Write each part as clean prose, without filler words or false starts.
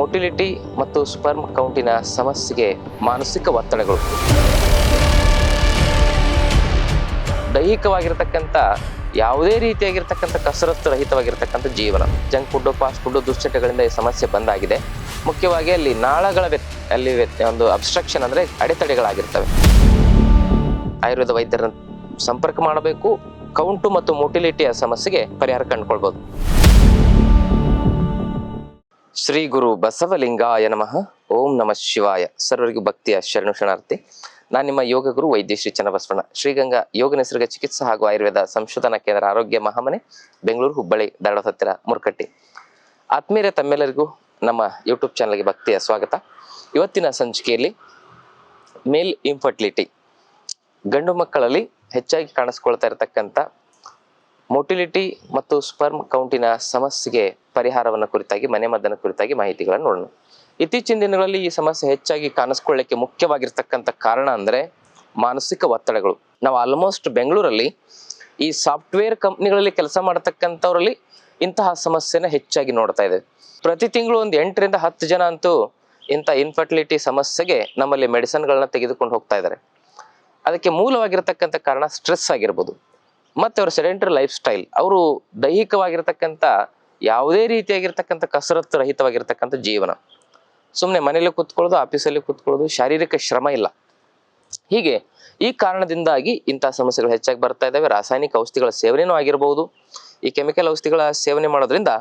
Motility ಮತ್ತು sperm ಕೌಂಟಿನ ಸಮಸ್ಯೆಗೆ ಮಾನಸಿಕ ಒತ್ತಡಗಳು, ದೈಹಿಕವಾಗಿರತಕ್ಕಂಥ ಯಾವುದೇ ರೀತಿಯಾಗಿರ್ತಕ್ಕಂಥ ಕಸರತ್ತು ರಹಿತವಾಗಿರ್ತಕ್ಕಂಥ ಜೀವನ, ಜಂಕ್ ಫುಡ್ಡು, ಫಾಸ್ಟ್ ಫುಡ್ಡು, ದುಶ್ಚಟಗಳಿಂದ ಈ ಸಮಸ್ಯೆ ಬಂದಾಗಿದೆ. ಮುಖ್ಯವಾಗಿ ಅಲ್ಲಿ ನಾಳಗಳ ಅಲ್ಲಿ ಒಂದು ಅಬ್ಸ್ಟ್ರಕ್ಷನ್ ಅಂದರೆ ಅಡೆತಡೆಗಳಾಗಿರ್ತವೆ. ಆಯುರ್ವೇದ ವೈದ್ಯರನ್ನು ಸಂಪರ್ಕ ಮಾಡಬೇಕು. ಕೌಂಟು ಮತ್ತು ಮೊಟಿಲಿಟಿಯ ಸಮಸ್ಯೆಗೆ ಪರಿಹಾರ ಕಂಡುಕೊಳ್ಬೋದು. ಶ್ರೀ ಗುರು ಬಸವಲಿಂಗಾಯ ನಮಃ. ಓಂ ನಮಃ ಶಿವಾಯ. ಸರ್ವರಿಗೂ ಭಕ್ತಿಯ ಶರಣು ಶರಣಾರ್ಥಿ. ನಾನು ನಿಮ್ಮ ಯೋಗ ಗುರು ವೈದ್ಯ ಶ್ರೀ ಚನ್ನಬಸವಣ್ಣ, ಶ್ರೀಗಂಗಾ ಯೋಗ ನಿಸರ್ಗ ಚಿಕಿತ್ಸಾ ಹಾಗೂ ಆಯುರ್ವೇದ ಸಂಶೋಧನಾ ಕೇಂದ್ರ, ಆರೋಗ್ಯ ಮಹಾಮನೆ, ಬೆಂಗಳೂರು, ಹುಬ್ಬಳ್ಳಿ, ಧಾರವಾಡ ಹತ್ತಿರ, ಮುರ್ಕಟ್ಟಿ. ಆತ್ಮೀಯರೇ, ತಮ್ಮೆಲ್ಲರಿಗೂ ನಮ್ಮ ಯೂಟ್ಯೂಬ್ ಚಾನಲ್ಗೆ ಭಕ್ತಿಯ ಸ್ವಾಗತ. ಇವತ್ತಿನ ಸಂಚಿಕೆಯಲ್ಲಿ ಮೇಲ್ ಇನ್ಫರ್ಟಿಲಿಟಿ, ಗಂಡು ಮಕ್ಕಳಲ್ಲಿ ಹೆಚ್ಚಾಗಿ ಕಾಣಿಸ್ಕೊಳ್ತಾ ಇರತಕ್ಕಂಥ ಮೊಟಿಲಿಟಿ ಮತ್ತು ಸ್ಪರ್ಮ್ ಕೌಂಟಿನ ಸಮಸ್ಯೆಗೆ ಪರಿಹಾರವನ್ನು ಕುರಿತಾಗಿ, ಮನೆಮದ್ದನ್ನು ಕುರಿತಾಗಿ ಮಾಹಿತಿಗಳನ್ನು ನೋಡೋಣ. ಇತ್ತೀಚಿನ ದಿನಗಳಲ್ಲಿ ಈ ಸಮಸ್ಯೆ ಹೆಚ್ಚಾಗಿ ಕಾಣಿಸ್ಕೊಳ್ಳಿಕ್ಕೆ ಮುಖ್ಯವಾಗಿರ್ತಕ್ಕಂಥ ಕಾರಣ ಅಂದರೆ ಮಾನಸಿಕ ಒತ್ತಡಗಳು. ನಾವು ಆಲ್ಮೋಸ್ಟ್ ಬೆಂಗಳೂರಲ್ಲಿ ಈ ಸಾಫ್ಟ್ವೇರ್ ಕಂಪ್ನಿಗಳಲ್ಲಿ ಕೆಲಸ ಮಾಡತಕ್ಕಂಥವರಲ್ಲಿ ಇಂತಹ ಸಮಸ್ಯೆನ ಹೆಚ್ಚಾಗಿ ನೋಡ್ತಾ ಇದ್ದೇವೆ. ಪ್ರತಿ ತಿಂಗಳು ಒಂದು 8 ರಿಂದ 10 ಜನ ಅಂತೂ ಇಂಥ ಇನ್ಫರ್ಟಿಲಿಟಿ ಸಮಸ್ಯೆಗೆ ನಮ್ಮಲ್ಲಿ ಮೆಡಿಸಿನ್ಗಳನ್ನ ತೆಗೆದುಕೊಂಡು ಹೋಗ್ತಾ ಇದ್ದಾರೆ. ಅದಕ್ಕೆ ಮೂಲವಾಗಿರ್ತಕ್ಕಂಥ ಕಾರಣ ಸ್ಟ್ರೆಸ್ ಆಗಿರ್ಬೋದು, ಮತ್ತು ಅವರ ಸೆಡೆಂಟರಿ ಲೈಫ್ ಸ್ಟೈಲ್. ಅವರು ದೈಹಿಕವಾಗಿರ್ತಕ್ಕಂಥ ಯಾವುದೇ ರೀತಿಯಾಗಿರ್ತಕ್ಕಂಥ ಕಸರತ್ತು ರಹಿತವಾಗಿರ್ತಕ್ಕಂಥ ಜೀವನ, ಸುಮ್ಮನೆ ಮನೆಯಲ್ಲಿ ಕೂತ್ಕೊಳ್ಳೋದು, ಆಫೀಸಲ್ಲಿ ಕೂತ್ಕೊಳ್ಳೋದು, ಶಾರೀರಿಕ ಶ್ರಮ ಇಲ್ಲ. ಹೀಗೆ ಈ ಕಾರಣದಿಂದಾಗಿ ಇಂತಹ ಸಮಸ್ಯೆಗಳು ಹೆಚ್ಚಾಗಿ ಬರ್ತಾ ಇದ್ದಾವೆ. ರಾಸಾಯನಿಕ ಔಷಧಿಗಳ ಸೇವನೆಯೂ ಆಗಿರ್ಬೋದು. ಈ ಕೆಮಿಕಲ್ ಔಷಧಿಗಳ ಸೇವನೆ ಮಾಡೋದ್ರಿಂದ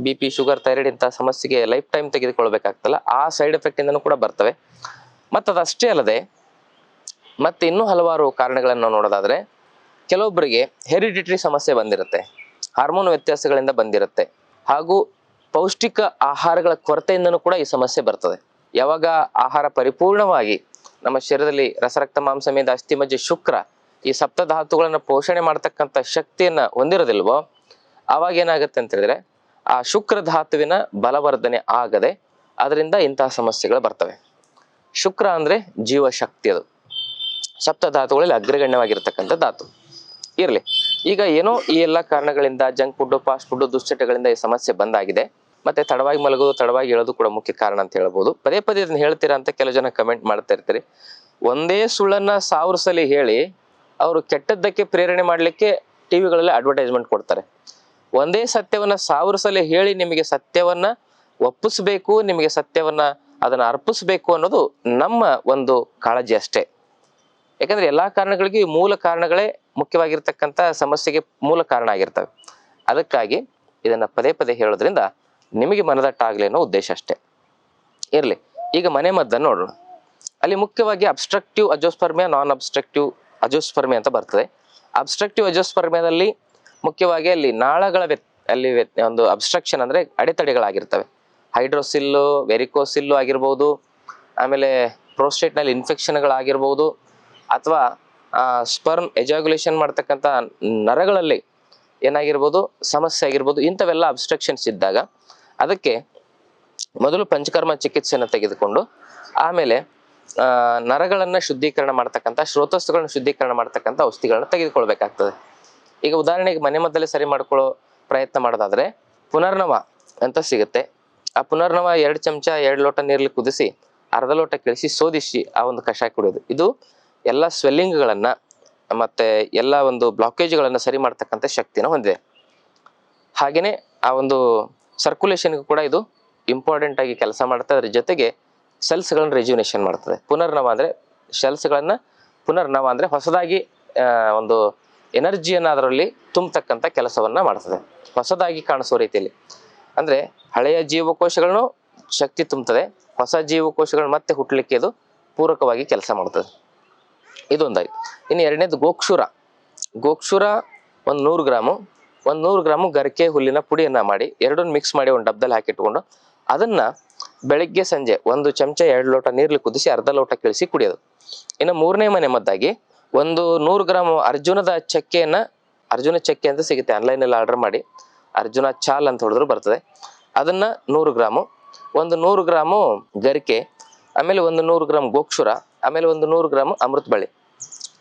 BP, ಶುಗರ್, ಥೈರಾಯ್ಡ್ ಇಂತಹ ಸಮಸ್ಯೆಗೆ ಲೈಫ್ ಟೈಮ್ ತೆಗೆದುಕೊಳ್ಬೇಕಾಗ್ತಲ್ಲ, ಆ ಸೈಡ್ ಎಫೆಕ್ಟ್ ಇಂದನೂ ಕೂಡ ಬರ್ತವೆ. ಮತ್ತು ಅದಷ್ಟೇ ಅಲ್ಲದೆ ಮತ್ತೆ ಇನ್ನೂ ಹಲವಾರು ಕಾರಣಗಳನ್ನು ನೋಡೋದಾದ್ರೆ, ಕೆಲವೊಬ್ಬರಿಗೆ ಹೆರಿಡಿಟರಿ ಸಮಸ್ಯೆ ಬಂದಿರುತ್ತೆ, ಹಾರ್ಮೋನ್ ವ್ಯತ್ಯಾಸಗಳಿಂದ ಬಂದಿರುತ್ತೆ, ಹಾಗೂ ಪೌಷ್ಟಿಕ ಆಹಾರಗಳ ಕೊರತೆಯಿಂದನೂ ಕೂಡ ಈ ಸಮಸ್ಯೆ ಬರ್ತದೆ. ಯಾವಾಗ ಆಹಾರ ಪರಿಪೂರ್ಣವಾಗಿ ನಮ್ಮ ಶರೀರದಲ್ಲಿ ರಸರಕ್ತ, ಮಾಂಸ, ಮೇದ, ಅಸ್ಥಿ, ಮಜ್ಜೆ, ಶುಕ್ರ ಈ ಸಪ್ತಧಾತುಗಳನ್ನು ಪೋಷಣೆ ಮಾಡ್ತಕ್ಕಂಥ ಶಕ್ತಿಯನ್ನ ಹೊಂದಿರೋದಿಲ್ವೋ, ಆವಾಗ ಏನಾಗುತ್ತೆ ಅಂತ ಹೇಳಿದ್ರೆ ಆ ಶುಕ್ರ ಧಾತುವಿನ ಬಲವರ್ಧನೆ ಆಗದೆ ಅದರಿಂದ ಇಂತಹ ಸಮಸ್ಯೆಗಳು ಬರ್ತವೆ. ಶುಕ್ರ ಅಂದ್ರೆ ಜೀವಶಕ್ತಿ, ಅದು ಸಪ್ತಧಾತುಗಳಲ್ಲಿ ಅಗ್ರಗಣ್ಯವಾಗಿರ್ತಕ್ಕಂಥ ಧಾತು. ಇರಲಿ, ಈಗ ಏನೋ ಈ ಎಲ್ಲ ಕಾರಣಗಳಿಂದ ಜಂಕ್ ಫುಡ್, ಫಾಸ್ಟ್ ಫುಡ್, ದುಶ್ಚಟಗಳಿಂದ ಈ ಸಮಸ್ಯೆ ಬಂದಾಗಿದೆ. ಮತ್ತೆ ತಡವಾಗಿ ಮಲಗೋದು, ತಡವಾಗಿ ಹೇಳೋದು ಕೂಡ ಮುಖ್ಯ ಕಾರಣ ಅಂತ ಹೇಳ್ಬೋದು. ಪದೇ ಪದೇ ಇದನ್ನ ಹೇಳ್ತೀರಾ ಅಂತ ಕೆಲವು ಜನ ಕಮೆಂಟ್ ಮಾಡ್ತಾ ಇರ್ತೀರಿ. ಒಂದೇ ಸುಳ್ಳನ್ನ 1000 ಸಲ ಹೇಳಿ ಅವರು ಕೆಟ್ಟದ್ದಕ್ಕೆ ಪ್ರೇರಣೆ ಮಾಡಲಿಕ್ಕೆ ಟಿವಿಗಳಲ್ಲಿ ಅಡ್ವರ್ಟೈಸ್ಮೆಂಟ್ ಕೊಡ್ತಾರೆ. ಒಂದೇ ಸತ್ಯವನ್ನ 1000 ಸಲ ಹೇಳಿ ನಿಮಗೆ ಸತ್ಯವನ್ನ ಒಪ್ಪಿಸ್ಬೇಕು, ನಿಮಗೆ ಸತ್ಯವನ್ನ ಅದನ್ನ ಅರ್ಪಿಸ್ಬೇಕು ಅನ್ನೋದು ನಮ್ಮ ಒಂದು ಕಾಳಜಿ ಅಷ್ಟೇ. ಯಾಕಂದ್ರೆ ಎಲ್ಲಾ ಕಾರಣಗಳಿಗೂ ಈ ಮೂಲ ಕಾರಣಗಳೇ ಮುಖ್ಯವಾಗಿರ್ತಕ್ಕಂಥ ಸಮಸ್ಯೆಗೆ ಮೂಲ ಕಾರಣ ಆಗಿರ್ತವೆ. ಅದಕ್ಕಾಗಿ ಇದನ್ನ ಪದೇ ಪದೇ ಹೇಳೋದ್ರಿಂದ ನಿಮಗೆ ಮನದಟ್ಟಾಗ್ಲಿ ಅನ್ನೋ ಉದ್ದೇಶ ಅಷ್ಟೇ. ಇರ್ಲಿ, ಈಗ ಮನೆ ಮದ್ದನ್ನು ನೋಡೋಣ. ಅಲ್ಲಿ ಮುಖ್ಯವಾಗಿ ಅಬ್ಸ್ಟ್ರಕ್ಟಿವ್ ಅಜೋಸ್ಪರ್ಮಿಯಾ, ನಾನ್ ಅಬ್ಸ್ಟ್ರಕ್ಟಿವ್ ಅಜೋಸ್ಪರ್ಮಿಯಾ ಅಂತ ಬರ್ತದೆ. ಅಬ್ಸ್ಟ್ರಕ್ಟಿವ್ ಅಜೋಸ್ಪರ್ಮಿಯಾದಲ್ಲಿ ಮುಖ್ಯವಾಗಿ ಅಲ್ಲಿ ನಾಳಗಳ ಅಲ್ಲಿ ಒಂದು ಅಬ್ಸ್ಟ್ರಕ್ಷನ್ ಅಂದ್ರೆ ಅಡೆತಡೆಗಳಾಗಿರ್ತವೆ. ಹೈಡ್ರೋಸಿಲ್ಲು, ವೆರಿಕೋಸಿಲ್ಲು ಆಗಿರ್ಬೋದು, ಆಮೇಲೆ ಪ್ರೋಸ್ಟೇಟ್ನಲ್ಲಿ ಇನ್ಫೆಕ್ಷನ್ಗಳಾಗಿರ್ಬೋದು, ಅಥವಾ ಸ್ಪರ್ಮ್ ಎಜಾಗ್ಯುಲೇಷನ್ ಮಾಡ್ತಕ್ಕಂಥ ನರಗಳಲ್ಲಿ ಏನಾಗಿರ್ಬೋದು ಸಮಸ್ಯೆ ಆಗಿರ್ಬೋದು. ಇಂಥವೆಲ್ಲ ಅಬ್ಸ್ಟ್ರಕ್ಷನ್ಸ್ ಇದ್ದಾಗ ಅದಕ್ಕೆ ಮೊದಲು ಪಂಚಕರ್ಮ ಚಿಕಿತ್ಸೆಯನ್ನು ತೆಗೆದುಕೊಂಡು ಆಮೇಲೆ ನರಗಳನ್ನು ಶುದ್ಧೀಕರಣ ಮಾಡ್ತಕ್ಕಂಥ, ಶ್ರೋತಸ್ಸುಗಳನ್ನ ಶುದ್ಧೀಕರಣ ಮಾಡ್ತಕ್ಕಂಥ ಔಷಧಿಗಳನ್ನ ತೆಗೆದುಕೊಳ್ಬೇಕಾಗ್ತದೆ. ಈಗ ಉದಾಹರಣೆಗೆ ಮನೆ ಮದ್ದಲ್ಲೇ ಸರಿ ಮಾಡ್ಕೊಳ್ಳೋ ಪ್ರಯತ್ನ ಮಾಡೋದಾದ್ರೆ ಪುನರ್ನವ ಅಂತ ಸಿಗುತ್ತೆ. ಆ ಪುನರ್ನವ 2 ಚಮಚ 2 ಲೋಟ ನೀರಲ್ಲಿ ಕುದಿಸಿ ಅರ್ಧ ಲೋಟ ಕಿಳಿಸಿ ಶೋಧಿಸಿ ಆ ಒಂದು ಕಷಾಯ ಕುಡಿಯೋದು. ಇದು ಎಲ್ಲ ಸ್ವೆಲ್ಲಿಂಗ್ಗಳನ್ನ ಮತ್ತೆ ಎಲ್ಲ ಒಂದು ಬ್ಲಾಕೇಜ್ಗಳನ್ನ ಸರಿ ಮಾಡ್ತಕ್ಕಂಥ ಶಕ್ತಿನ ಹೊಂದಿದೆ. ಹಾಗೇನೆ ಆ ಒಂದು ಸರ್ಕ್ಯುಲೇಷನ್ಗೂ ಕೂಡ ಇದು ಇಂಪಾರ್ಟೆಂಟ್ ಆಗಿ ಕೆಲಸ ಮಾಡುತ್ತೆ. ಅದ್ರ ಜೊತೆಗೆ ಸೆಲ್ಸ್ಗಳನ್ನ ರೆಜ್ಯುನೇಷನ್ ಮಾಡ್ತದೆ. ಪುನರ್ನವ ಅಂದ್ರೆ ಸೆಲ್ಸ್ಗಳನ್ನ, ಪುನರ್ನವ ಅಂದ್ರೆ ಹೊಸದಾಗಿ ಒಂದು ಎನರ್ಜಿಯನ್ನ ಅದರಲ್ಲಿ ತುಂಬತಕ್ಕಂಥ ಕೆಲಸವನ್ನ ಮಾಡ್ತದೆ, ಹೊಸದಾಗಿ ಕಾಣಿಸೋ ರೀತಿಯಲ್ಲಿ. ಅಂದ್ರೆ ಹಳೆಯ ಜೀವಕೋಶಗಳನ್ನು ಶಕ್ತಿ ತುಂಬುತ್ತದೆ, ಹೊಸ ಜೀವಕೋಶಗಳು ಮತ್ತೆ ಹುಟ್ಟಲಿಕ್ಕೆ ಇದು ಪೂರಕವಾಗಿ ಕೆಲಸ ಮಾಡ್ತದೆ. ಇದೊಂದಾಗಿ. ಇನ್ನು ಎರಡನೇದು ಗೋಕ್ಷೂರ. ಗೋಕ್ಷೂರ ಒಂದು 100 ಗ್ರಾಮು, 100 ಗ್ರಾಮು ಗರಿಕೆ ಹುಲ್ಲಿನ ಪುಡಿಯನ್ನ ಮಾಡಿ ಎರಡನ್ನು ಮಿಕ್ಸ್ ಮಾಡಿ ಒಂದು ಡಬ್ಬದಲ್ಲಿ ಹಾಕಿಟ್ಕೊಂಡು ಅದನ್ನ ಬೆಳಿಗ್ಗೆ ಸಂಜೆ 1 ಚಮಚ 2 ಲೋಟ ನೀರಲ್ಲಿ ಕುದಿಸಿ ಅರ್ಧ ಲೋಟ ಕಿಳಿಸಿ ಕುಡಿಯೋದು. ಇನ್ನು 3ನೇ ಮನೆ ಮದ್ದಾಗಿ ಒಂದು 100 ಗ್ರಾಮು ಅರ್ಜುನದ ಚಕ್ಕೆಯನ್ನ, ಅರ್ಜುನ ಚಕ್ಕೆ ಅಂತ ಸಿಗುತ್ತೆ, ಆನ್ಲೈನಲ್ಲಿ ಆರ್ಡರ್ ಮಾಡಿ ಅರ್ಜುನ ಚಾಲ್ ಅಂತ ಹೊಡೆದ್ರು ಬರ್ತದೆ, ಅದನ್ನ 100 ಗ್ರಾಮು, ಒಂದು 100 ಗ್ರಾಮು ಗರಿಕೆ, ಆಮೇಲೆ ಒಂದು 100 ಗ್ರಾಮ್ ಗೋಕ್ಷೂರ, ಆಮೇಲೆ ಒಂದು 100 ಗ್ರಾಮ್ ಅಮೃತ ಬಳ್ಳಿ.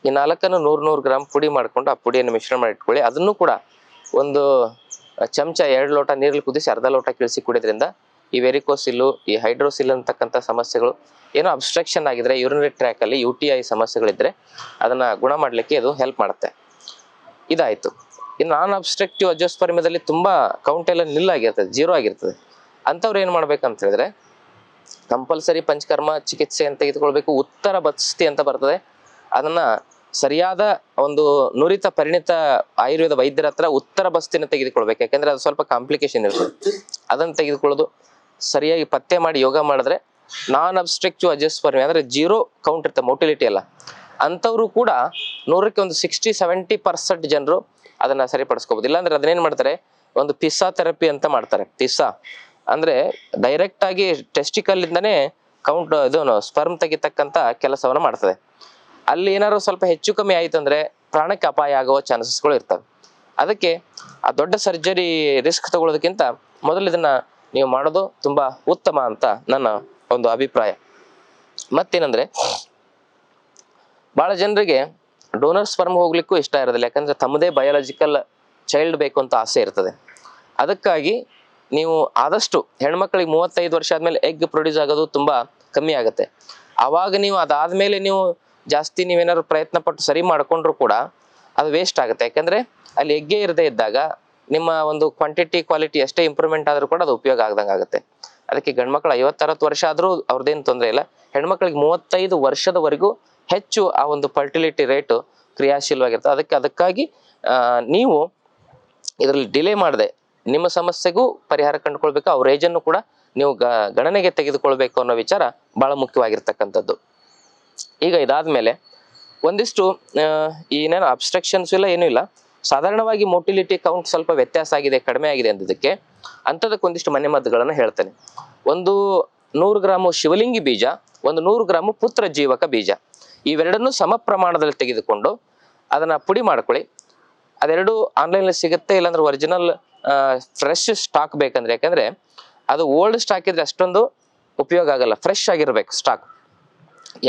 ಈ 4ನ್ನು 100 ಗ್ರಾಮ್ ಪುಡಿ ಮಾಡ್ಕೊಂಡು ಆ ಪುಡಿಯನ್ನು ಮಿಶ್ರಣ ಮಾಡಿ ಇಟ್ಕೊಳ್ಳಿ. ಅದನ್ನು ಕೂಡ ಒಂದು ಚಮಚ 2 ಲೋಟ ನೀರಲ್ಲಿ ಕುದಿಸಿ ಅರ್ಧ ಲೋಟ ಕಿಳಿಸಿ ಕುಡಿಯೋದ್ರಿಂದ ಈ ವೆರಿಕೋಸಿಲ್ಲು, ಈ ಹೈಡ್ರೋಸಿಲ್ ಅಂತಕ್ಕಂಥ ಸಮಸ್ಯೆಗಳು ಏನೋ ಅಬ್ಸ್ಟ್ರಕ್ಷನ್ ಆಗಿದ್ರೆ ಯೂರಿನರಿ ಟ್ರ್ಯಾಕ್ ಅಲ್ಲಿ UTI ಸಮಸ್ಯೆಗಳಿದ್ರೆ ಅದನ್ನ ಗುಣ ಮಾಡ್ಲಿಕ್ಕೆ ಇದು ಹೆಲ್ಪ್ ಮಾಡುತ್ತೆ. ಇದಾಯ್ತು. ಇನ್ನು ನಾನ್ ಅಬ್ಸ್ಟ್ರಕ್ಟಿವ್ ಅಜೋಸ್ಪರ್ಮಿಯಾದಲ್ಲಿ ತುಂಬಾ ಕೌಂಟ್ ಎಲ್ಲ ನಿಲ್ಲಾಗಿರ್ತದೆ, 0 ಆಗಿರ್ತದೆ. ಅಂಥವ್ರು ಏನ್ ಮಾಡ್ಬೇಕಂತ ಹೇಳಿದ್ರೆ ಕಂಪಲ್ಸರಿ ಪಂಚಕರ್ಮ ಚಿಕಿತ್ಸೆ ಅಂತ ತೆಗೆದುಕೊಳ್ಬೇಕು. ಉತ್ತರ ಬಸ್ತಿ ಅಂತ ಬರ್ತದೆ, ಅದನ್ನ ಸರಿಯಾದ ಒಂದು ನುರಿತ ಪರಿಣಿತ ಆಯುರ್ವೇದ ವೈದ್ಯರ ಹತ್ರ ಉತ್ತರ ಬಸ್ತಿನ ತೆಗೆದುಕೊಳ್ಬೇಕು. ಯಾಕಂದ್ರೆ ಅದು ಸ್ವಲ್ಪ ಕಾಂಪ್ಲಿಕೇಶನ್ ಇರ್ತದೆ. ಅದನ್ನ ತೆಗೆದುಕೊಳ್ಳೋದು, ಸರಿಯಾಗಿ ಪತ್ತೆ ಮಾಡಿ ಯೋಗ ಮಾಡಿದ್ರೆ ನಾನ್ ಅಬ್ಸ್ಟ್ರಕ್ಟಿವ್ ಅಜೋಸ್ಪರ್ಮಿಯಾ ಅಂದ್ರೆ 0 ಕೌಂಟ್ ಇರ್ತದೆ, ಮೊಟಿಲಿಟಿ ಅಲ್ಲ, ಅಂಥವ್ರು ಕೂಡ 100ಕ್ಕೆ ಒಂದು 60-70% ಜನರು ಅದನ್ನ ಸರಿಪಡಿಸ್ಕೋಬಹುದು. ಇಲ್ಲಾಂದ್ರೆ ಅದನ್ನೇನ್ ಮಾಡ್ತಾರೆ, ಒಂದು ಪಿಸ್ಸಾ ಥೆರಪಿ ಅಂತ ಮಾಡ್ತಾರೆ. ಪಿಸ್ಸಾ ಅಂದ್ರೆ ಡೈರೆಕ್ಟ್ ಆಗಿ ಟೆಸ್ಟಿಕಲ್ ಇಂದಾನೇ ಕೌಂಟ್ ಇದು ಸ್ಪರ್ಮ್ ತೆಗಿತಕ್ಕಂತ ಕೆಲಸವನ್ನ ಮಾಡ್ತದೆ. ಅಲ್ಲಿ ಏನಾದ್ರು ಸ್ವಲ್ಪ ಹೆಚ್ಚು ಕಮ್ಮಿ ಆಯ್ತು ಅಂದ್ರೆ ಪ್ರಾಣಕ್ಕೆ ಅಪಾಯ ಆಗುವ ಚಾನ್ಸಸ್ಗಳು ಇರ್ತವೆ. ಅದಕ್ಕೆ ಆ ದೊಡ್ಡ ಸರ್ಜರಿ ರಿಸ್ಕ್ ತಗೊಳ್ಳೋದಕ್ಕಿಂತ ಮೊದಲು ಇದನ್ನ ನೀವು ಮಾಡೋದು ತುಂಬಾ ಉತ್ತಮ ಅಂತ ನನ್ನ ಒಂದು ಅಭಿಪ್ರಾಯ. ಮತ್ತೇನಂದ್ರೆ ಬಹಳ ಜನರಿಗೆ ಡೋನರ್ ಸ್ಪರ್ಮ್ ಹೋಗ್ಲಿಕ್ಕೂ ಇಷ್ಟ ಇರೋದಿಲ್ಲ, ಯಾಕಂದ್ರೆ ತಮ್ಮದೇ ಬಯಾಲಜಿಕಲ್ ಚೈಲ್ಡ್ ಬೇಕು ಅಂತ ಆಸೆ ಇರ್ತದೆ. ಅದಕ್ಕಾಗಿ ನೀವು ಆದಷ್ಟು ಹೆಣ್ಮಕ್ಳಿಗೆ 35 ವರ್ಷ ಆದ್ಮೇಲೆ ಎಗ್ ಪ್ರೊಡ್ಯೂಸ್ ಆಗೋದು ತುಂಬಾ ಕಮ್ಮಿ ಆಗುತ್ತೆ. ಆವಾಗ ನೀವು ಅದಾದ್ಮೇಲೆ ನೀವು ಜಾಸ್ತಿ ನೀವೇನಾದ್ರು ಪ್ರಯತ್ನ ಪಟ್ಟು ಸರಿ ಮಾಡ್ಕೊಂಡ್ರು ಕೂಡ ಅದು ವೇಸ್ಟ್ ಆಗುತ್ತೆ. ಯಾಕಂದ್ರೆ ಅಲ್ಲಿ ಎಗ್ಗೆ ಇರದೇ ಇದ್ದಾಗ ನಿಮ್ಮ ಒಂದು ಕ್ವಾಂಟಿಟಿ ಕ್ವಾಲಿಟಿ ಎಷ್ಟೇ ಇಂಪ್ರೂವ್ಮೆಂಟ್ ಆದ್ರೂ ಕೂಡ ಅದು ಉಪಯೋಗ ಆಗ್ದಂಗೆ ಆಗುತ್ತೆ. ಅದಕ್ಕೆ ಗಂಡ್ಮಕ್ಳು 50-60 ವರ್ಷ ಆದ್ರೂ ಅವ್ರದ್ದೇನು ತೊಂದರೆ ಇಲ್ಲ. ಹೆಣ್ಮಕ್ಳಿಗೆ 35 ವರ್ಷದವರೆಗೂ ಹೆಚ್ಚು ಆ ಒಂದು ಫರ್ಟಿಲಿಟಿ ರೇಟ್ ಕ್ರಿಯಾಶೀಲವಾಗಿರ್ತದೆ. ಅದಕ್ಕಾಗಿ ನೀವು ಇದರಲ್ಲಿ ಡಿಲೇ ಮಾಡದೆ ನಿಮ್ಮ ಸಮಸ್ಯೆಗೂ ಪರಿಹಾರ ಕಂಡುಕೊಳ್ಬೇಕು. ಅವ್ರ ಏಜನ್ನು ಕೂಡ ನೀವು ಗಣನೆಗೆ ತೆಗೆದುಕೊಳ್ಬೇಕು ಅನ್ನೋ ವಿಚಾರ ಬಹಳ ಮುಖ್ಯವಾಗಿರ್ತಕ್ಕಂಥದ್ದು. ಈಗ ಇದಾದ್ಮೇಲೆ ಒಂದಿಷ್ಟು ಏನೇನು ಅಬ್ಸ್ಟ್ರಕ್ಷನ್ಸ್ ಇಲ್ಲ, ಏನೂ ಇಲ್ಲ, ಸಾಧಾರಣವಾಗಿ ಮೊಟಿಲಿಟಿ ಕೌಂಟ್ ಸ್ವಲ್ಪ ವ್ಯತ್ಯಾಸ ಆಗಿದೆ, ಕಡಿಮೆ ಆಗಿದೆ ಅಂದದಕ್ಕೆ ಅಂಥದಕ್ಕೆ ಒಂದಿಷ್ಟು ಮನೆಮದ್ದುಗಳನ್ನು ಹೇಳ್ತೇನೆ. ಒಂದು 100 ಗ್ರಾಮು ಶಿವಲಿಂಗಿ ಬೀಜ, ಒಂದು 100 ಗ್ರಾಮು ಪುತ್ರ ಜೀವಕ ಬೀಜ, ಇವೆರಡನ್ನೂ ಸಮ ಪ್ರಮಾಣದಲ್ಲಿ ತೆಗೆದುಕೊಂಡು ಅದನ್ನ ಪುಡಿ ಮಾಡ್ಕೊಳ್ಳಿ. ಅದೆರಡು ಆನ್ಲೈನಲ್ಲಿ ಸಿಗುತ್ತೆ, ಇಲ್ಲಾಂದ್ರೆ ಒರಿಜಿನಲ್ ಫ್ರೆಶ್ ಸ್ಟಾಕ್ ಬೇಕಂದ್ರೆ, ಯಾಕಂದ್ರೆ ಅದು ಓಲ್ಡ್ ಸ್ಟಾಕ್ ಇದ್ರೆ ಅಷ್ಟೊಂದು ಉಪಯೋಗ ಆಗಲ್ಲ, ಫ್ರೆಶ್ ಆಗಿರ್ಬೇಕು ಸ್ಟಾಕ್.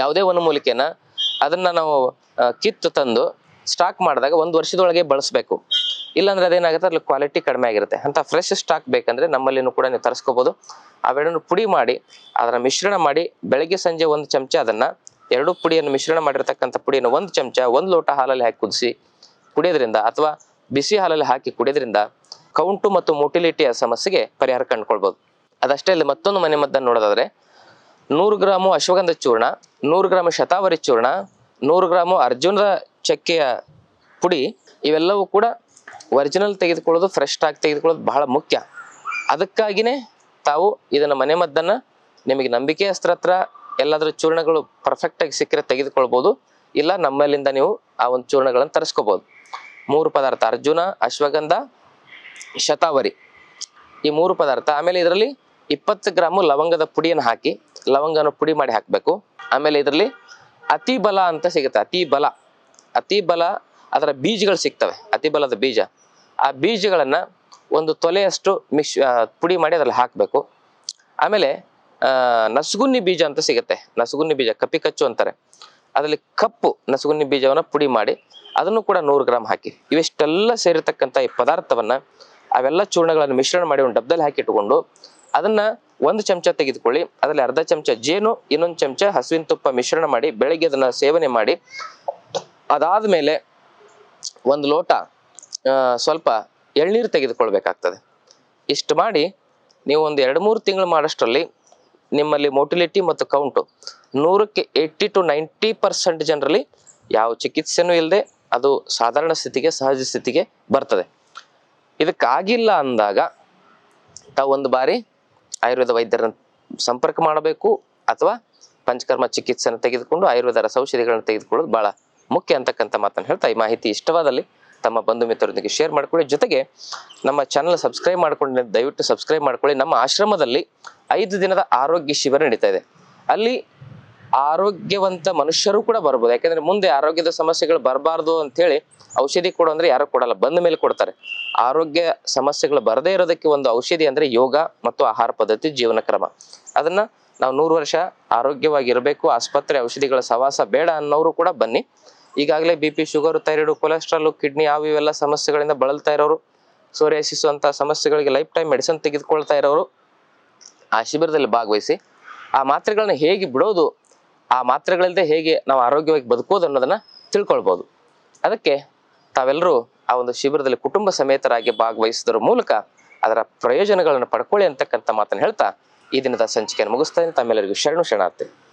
ಯಾವುದೇ ಒಂದು ಮೂಲಿಕೆನ ಅದನ್ನ ನಾವು ಕಿತ್ತು ತಂದು ಸ್ಟಾಕ್ ಮಾಡಿದಾಗ 1 ವರ್ಷದೊಳಗೆ ಬಳಸಬೇಕು. ಇಲ್ಲಾಂದ್ರೆ ಅದೇನಾಗುತ್ತೆ, ಅದ್ರಲ್ಲಿ ಕ್ವಾಲಿಟಿ ಕಡಿಮೆ ಆಗಿರುತ್ತೆ. ಅಂತ ಫ್ರೆಶ್ ಸ್ಟಾಕ್ ಬೇಕಂದ್ರೆ ನಮ್ಮಲ್ಲಿನೂ ಕೂಡ ನೀವು ತರಿಸ್ಕೋಬಹುದು. ಅವೆರಡನ್ನು ಪುಡಿ ಮಾಡಿ ಅದನ್ನ ಮಿಶ್ರಣ ಮಾಡಿ ಬೆಳಗ್ಗೆ ಸಂಜೆ 1 ಚಮಚ ಅದನ್ನ, 2 ಪುಡಿಯನ್ನು ಮಿಶ್ರಣ ಮಾಡಿರ್ತಕ್ಕಂಥ ಪುಡಿಯನ್ನು 1 ಚಮಚ 1 ಲೋಟ ಹಾಲಲ್ಲಿ ಹಾಕಿ ಕುದಿಸಿ ಕುಡಿಯೋದ್ರಿಂದ ಅಥವಾ ಬಿಸಿ ಹಾಲಲ್ಲಿ ಹಾಕಿ ಕುಡಿಯೋದ್ರಿಂದ ಕೌಂಟು ಮತ್ತು ಮೊಟಿಲಿಟಿಯ ಸಮಸ್ಯೆಗೆ ಪರಿಹಾರ ಕಂಡುಕೊಳ್ಬಹುದು. ಅದಷ್ಟೇ ಅಲ್ಲ, ಮತ್ತೊಂದು ಮನೆಮದ್ದನ್ನು ನೋಡೋದಾದ್ರೆ 100 ಗ್ರಾಮು ಅಶ್ವಗಂಧ ಚೂರ್ಣ, 100 ಗ್ರಾಮ್ ಶತಾವರಿ ಚೂರ್ಣ, 100 ಗ್ರಾಮು ಅರ್ಜುನದ ಚಕ್ಕೆಯ ಪುಡಿ, ಇವೆಲ್ಲವೂ ಕೂಡ ಒರಿಜಿನಲ್ ತೆಗೆದುಕೊಳ್ಳೋದು, ಫ್ರೆಶ್ ಸ್ಟಾಕ್ ತೆಗೆದುಕೊಳ್ಳೋದು ಬಹಳ ಮುಖ್ಯ. ಅದಕ್ಕಾಗಿನೇ ತಾವು ಇದನ್ನ ಮನೆಮದ್ದನ್ನ ನಿಮಗೆ ನಂಬಿಕೆಯಸ್ತ್ರ ಹತ್ರ ಎಲ್ಲಾದ್ರೂ ಚೂರ್ಣಗಳು ಪರ್ಫೆಕ್ಟ್ ಆಗಿ ಸಿಕ್ಕರೆ ತೆಗೆದುಕೊಳ್ಬಹುದು, ಇಲ್ಲ ನಮ್ಮಲ್ಲಿಂದ ನೀವು ಆ ಒಂದು ಚೂರ್ಣಗಳನ್ನು ತರಿಸ್ಕೋಬಹುದು. 3 ಪದಾರ್ಥ ಅರ್ಜುನ, ಅಶ್ವಗಂಧ, ಶತಾವರಿ, ಈ 3 ಪದಾರ್ಥ. ಆಮೇಲೆ ಇದರಲ್ಲಿ 20 ಗ್ರಾಮು ಲವಂಗದ ಪುಡಿಯನ್ನು ಹಾಕಿ, ಲವಂಗನ ಪುಡಿ ಮಾಡಿ ಹಾಕಬೇಕು. ಆಮೇಲೆ ಇದರಲ್ಲಿ ಅತಿ ಬಲ ಅಂತ ಸಿಗುತ್ತೆ, ಅತಿ ಬಲ ಅದರ ಬೀಜಗಳು ಸಿಗ್ತವೆ, ಅತಿ ಬಲದ ಬೀಜ. ಆ ಬೀಜಗಳನ್ನ 1 ತೊಲೆಯಷ್ಟು ಪುಡಿ ಮಾಡಿ ಅದ್ರಲ್ಲಿ ಹಾಕಬೇಕು. ಆಮೇಲೆ ನಸುಗುನ್ನಿ ಬೀಜ ಅಂತ ಸಿಗುತ್ತೆ, ನಸುಗುನ್ನಿ ಬೀಜ, ಕಪಿಕಚ್ಚು ಅಂತಾರೆ, ಅದರಲ್ಲಿ ಕಪ್ಪು ನಸುಗುನ್ನಿ ಬೀಜವನ್ನ ಪುಡಿ ಮಾಡಿ ಅದನ್ನು ಕೂಡ 100 ಗ್ರಾಮ್ ಹಾಕಿ. ಇವೆಷ್ಟೆಲ್ಲ ಸೇರಿರ್ತಕ್ಕಂಥ ಈ ಪದಾರ್ಥವನ್ನ, ಅವೆಲ್ಲ ಚೂರ್ಣಗಳನ್ನು ಮಿಶ್ರಣ ಮಾಡಿ ಒಂದು ಡಬ್ಬದಲ್ಲಿ ಹಾಕಿ ಇಟ್ಕೊಂಡು ಅದನ್ನ 1 ಚಮಚ ತೆಗೆದುಕೊಳ್ಳಿ. ಅದರಲ್ಲಿ ಅರ್ಧ ಚಮಚ ಜೇನು, ಇನ್ನೊಂದು ಚಮಚ ಹಸುವಿನ ತುಪ್ಪ ಮಿಶ್ರಣ ಮಾಡಿ ಬೆಳಗ್ಗೆ ಅದನ್ನ ಸೇವನೆ ಮಾಡಿ. ಅದಾದ್ಮೇಲೆ 1 ಲೋಟ ಸ್ವಲ್ಪ ಎಳ್ನೀರು ತೆಗೆದುಕೊಳ್ಬೇಕಾಗ್ತದೆ. ಇಷ್ಟು ಮಾಡಿ ನೀವು ಒಂದು 2-3 ತಿಂಗಳು ಮಾಡೋಷ್ಟರಲ್ಲಿ ನಿಮ್ಮಲ್ಲಿ ಮೊಟಿಲಿಟಿ ಮತ್ತು ಕೌಂಟು 100ಕ್ಕೆ 80 to 90% ಜನರಲ್ಲಿ ಯಾವ ಚಿಕಿತ್ಸೆನೂ ಇಲ್ಲದೆ ಅದು ಸಾಧಾರಣ ಸ್ಥಿತಿಗೆ, ಸಹಜ ಸ್ಥಿತಿಗೆ ಬರ್ತದೆ. ಇದಕ್ಕಾಗಿಲ್ಲ ಅಂದಾಗ ತಾವು 1 ಬಾರಿ ಆಯುರ್ವೇದ ವೈದ್ಯರನ್ನು ಸಂಪರ್ಕ ಮಾಡಬೇಕು, ಅಥವಾ ಪಂಚಕರ್ಮ ಚಿಕಿತ್ಸೆಯನ್ನು ತೆಗೆದುಕೊಂಡು ಆಯುರ್ವೇದ ರಸೌಷಧಿಗಳನ್ನು ತೆಗೆದುಕೊಳ್ಳೋದು ಬಹಳ ಮುಖ್ಯ ಅಂತಕ್ಕಂಥ ಮಾತನ್ನು ಹೇಳ್ತಾ, ಈ ಮಾಹಿತಿ ಇಷ್ಟವಾದಲ್ಲಿ ತಮ್ಮ ಬಂಧು ಮಿತ್ರರೊಂದಿಗೆ ಶೇರ್ ಮಾಡ್ಕೊಳ್ಳಿ. ಜೊತೆಗೆ ನಮ್ಮ ಚಾನಲ್ ಸಬ್ಸ್ಕ್ರೈಬ್ ಮಾಡ್ಕೊಂಡು ದಯವಿಟ್ಟು ಸಬ್ಸ್ಕ್ರೈಬ್ ಮಾಡ್ಕೊಳ್ಳಿ. ನಮ್ಮ ಆಶ್ರಮದಲ್ಲಿ 5 ದಿನದ ಆರೋಗ್ಯ ಶಿಬಿರ ನಡೀತಾ ಇದೆ. ಅಲ್ಲಿ ಆರೋಗ್ಯವಂತ ಮನುಷ್ಯರು ಕೂಡ ಬರ್ಬೋದು, ಯಾಕಂದ್ರೆ ಮುಂದೆ ಆರೋಗ್ಯದ ಸಮಸ್ಯೆಗಳು ಬರಬಾರ್ದು ಅಂತ ಹೇಳಿ ಔಷಧಿ ಕೊಡು ಅಂದ್ರೆ ಯಾರು ಕೊಡಲ್ಲ, ಬಂದ ಮೇಲೆ ಕೊಡ್ತಾರೆ. ಆರೋಗ್ಯ ಸಮಸ್ಯೆಗಳು ಬರದೇ ಇರೋದಕ್ಕೆ ಒಂದು ಔಷಧಿ ಅಂದ್ರೆ ಯೋಗ ಮತ್ತು ಆಹಾರ ಪದ್ಧತಿ, ಜೀವನ ಕ್ರಮ. ಅದನ್ನ ನಾವು 100 ವರ್ಷ ಆರೋಗ್ಯವಾಗಿ ಇರಬೇಕು, ಆಸ್ಪತ್ರೆ ಔಷಧಿಗಳ ಸವಾಸ ಬೇಡ ಅನ್ನೋರು ಕೂಡ ಬನ್ನಿ. ಈಗಾಗಲೇ BP, sugar, thyroid, cholesterol, kidney ಇವೆಲ್ಲ ಸಮಸ್ಯೆಗಳಿಂದ ಬಳಲ್ತಾ ಇರೋರು, ಸೋರಿಯಾಸಿಸ್ ಅಂತ ಸಮಸ್ಯೆಗಳಿಗೆ ಲೈಫ್ ಟೈಮ್ ಮೆಡಿಸಿನ್ ತೆಗೆದುಕೊಳ್ತಾ ಇರೋರು, ಆ ಶಿಬಿರದಲ್ಲಿ ಭಾಗವಹಿಸಿ ಆ ಮಾತ್ರೆಗಳನ್ನ ಹೇಗೆ ಬಿಡೋದು, ಆ ಮಾತ್ರೆಗಳಿಲ್ಲದೆ ಹೇಗೆ ನಾವು ಆರೋಗ್ಯವಾಗಿ ಬದುಕೋದು ಅನ್ನೋದನ್ನ ತಿಳ್ಕೊಳ್ಬೋದು. ಅದಕ್ಕೆ ತಾವೆಲ್ಲರೂ ಆ ಒಂದು ಶಿಬಿರದಲ್ಲಿ ಕುಟುಂಬ ಸಮೇತರಾಗಿ ಭಾಗವಹಿಸೋದ್ರ ಮೂಲಕ ಅದರ ಪ್ರಯೋಜನಗಳನ್ನು ಪಡ್ಕೊಳ್ಳಿ ಅಂತಕ್ಕಂಥ ಮಾತನ್ನು ಹೇಳ್ತಾ ಈ ದಿನದ ಸಂಚಿಕೆಯನ್ನು ಮುಗಿಸ್ತಾ ಇದ್ದೀನಿ. ತಮ್ಮೆಲ್ಲರಿಗೂ ಶರಣು ಶರಣಾರ್ಥಿ.